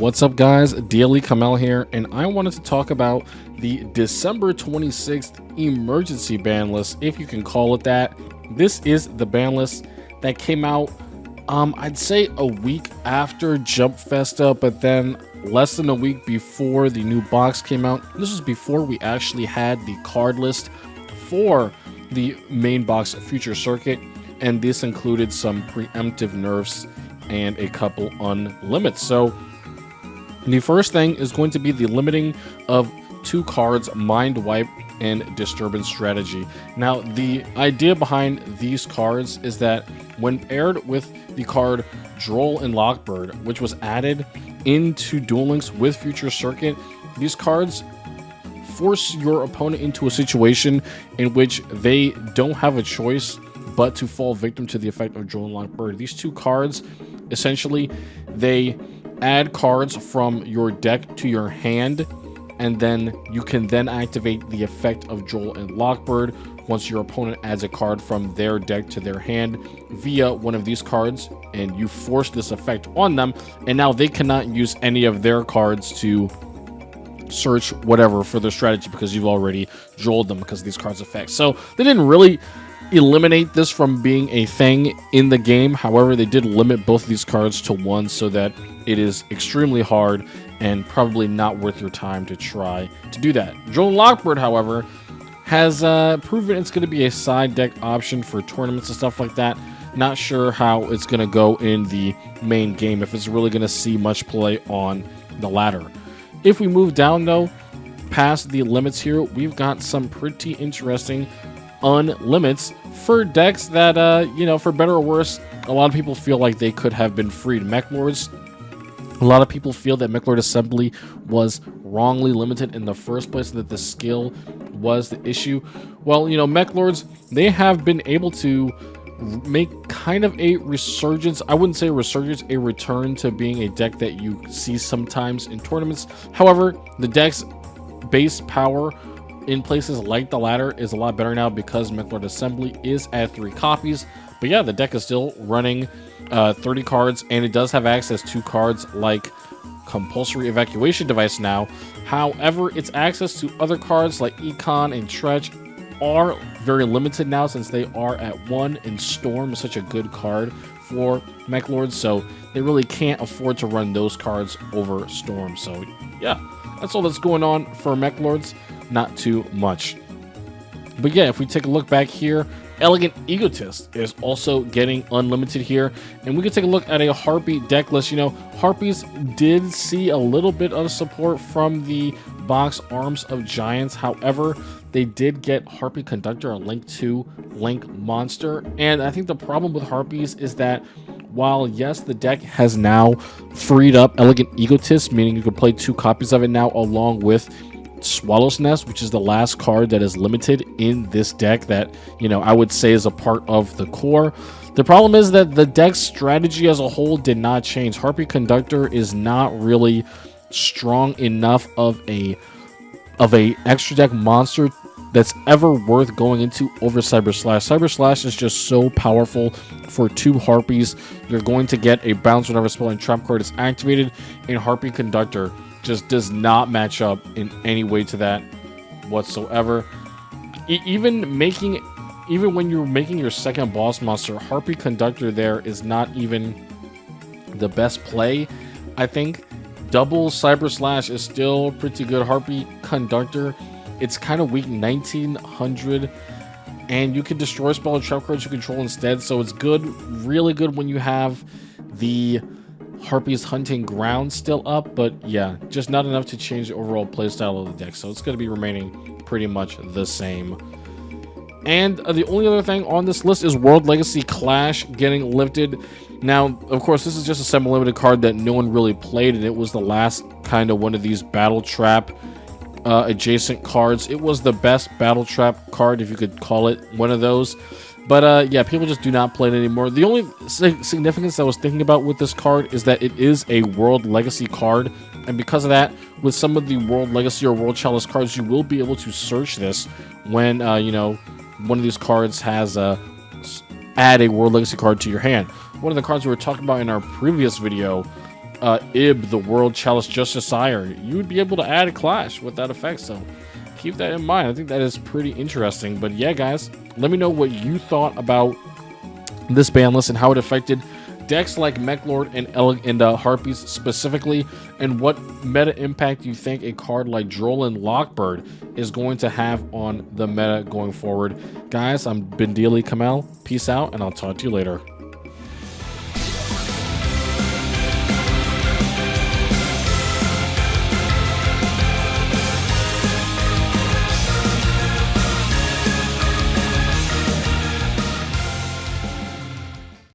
What's up, guys? Daily Kamel here, and I wanted to talk about the December 26th emergency ban list, if you can call it that. This is the ban list that came out, I'd say a week after Jump Festa, but then less than a week before the new box came out. This was before we actually had the card list for the main box Future Circuit, and this included some preemptive nerfs and a couple unlimits. So the first thing is going to be the limiting of 2 cards, Mind Wipe and Disturbance Strategy. Now, the idea behind these cards is that when paired with the card Duel and Lockbird, which was added into Duel Links with Future Circuit, these cards force your opponent into a situation in which they don't have a choice but to fall victim to the effect of Duel and Lockbird. These 2 cards, essentially, they add cards from your deck to your hand, and then you can then activate the effect of Duel and Lockbird once your opponent adds a card from their deck to their hand via one of these cards, and you force this effect on them, and now they cannot use any of their cards to search whatever for their strategy because you've already Dueled them because of these cards' effects. So they didn't really eliminate this from being a thing in the game. However, they did limit both of these cards to 1 so that it is extremely hard and probably not worth your time to try to do that. Duel and Lockbird, however, has proven it's going to be a side deck option for tournaments and stuff like that. Not sure how it's going to go in the main game, if it's really going to see much play on the ladder. If we move down, though, past the limits here, we've got some pretty interesting unlimits for decks that, for better or worse, a lot of people feel like they could have been freed. Mechlords, a lot of people feel that Mechlord Assembly was wrongly limited in the first place, that the skill was the issue. Well, Mechlords, they have been able to make kind of a resurgence. I wouldn't say a resurgence, a return to being a deck that you see sometimes in tournaments. However, the deck's base power in places like the ladder is a lot better now because Mechlord Assembly is at 3 copies. But yeah, the deck is still running 30 cards, and it does have access to cards like Compulsory Evacuation Device now. However, its access to other cards like Econ and Tretch are very limited now, since they are at 1, and Storm is such a good card for Mechlords, so they really can't afford to run those cards over Storm. So yeah, that's all that's going on for Mechlords. Not too much. But yeah, if we take a look back here, Elegant Egotist is also getting unlimited here, and we can take a look at a Harpy deck list. Harpies did see a little bit of support from the box Arms of Giants. However, they did get Harpy Conductor, a Link 2 Link monster, and I think the problem with Harpies is that while yes, the deck has now freed up Elegant Egotist, meaning you can play 2 copies of it now along with Swallow's Nest, which is the last card that is limited in this deck that, I would say is a part of the core. The problem is that the deck's strategy as a whole did not change. Harpy Conductor is not really strong enough of a extra deck monster that's ever worth going into over Cyber Slash. Cyber Slash is just so powerful for 2 Harpies. You're going to get a bounce whenever spell and trap card is activated, and Harpy Conductor just does not match up in any way to that whatsoever. Even when you're making your second boss monster, Harpy Conductor there is not even the best play. I think double Cyber Slash is still pretty good. Harpy Conductor, it's kind of weak, 1900, and you can destroy spell and trap cards you control instead, so it's good, really good when you have the Harpies Hunting Ground still up, but yeah, just not enough to change the overall playstyle of the deck, so it's going to be remaining pretty much the same. And the only other thing on this list is World Legacy Clash getting lifted. Now, of course, this is just a semi-limited card that no one really played, and it was the last kind of one of these Battle Trap adjacent cards. It was the best Battle Trap card, if you could call it one of those. But yeah, people just do not play it anymore. The only significance I was thinking about with this card is that it is a World Legacy card, and because of that, with some of the World Legacy or World Chalice cards, you will be able to search this when one of these cards has add a World Legacy card to your hand. One of the cards we were talking about in our previous video Ib, the World Chalice Justiciar, you would be able to add a Clash with that effect. So keep that in mind. I think that is pretty interesting. But yeah, guys, let me know what you thought about this ban list and how it affected decks like Mechlord and Harpies specifically, and what meta impact you think a card like Duel and Lockbird is going to have on the meta going forward. Guys, I'm Bendili Kamel. Peace out, and I'll talk to you later.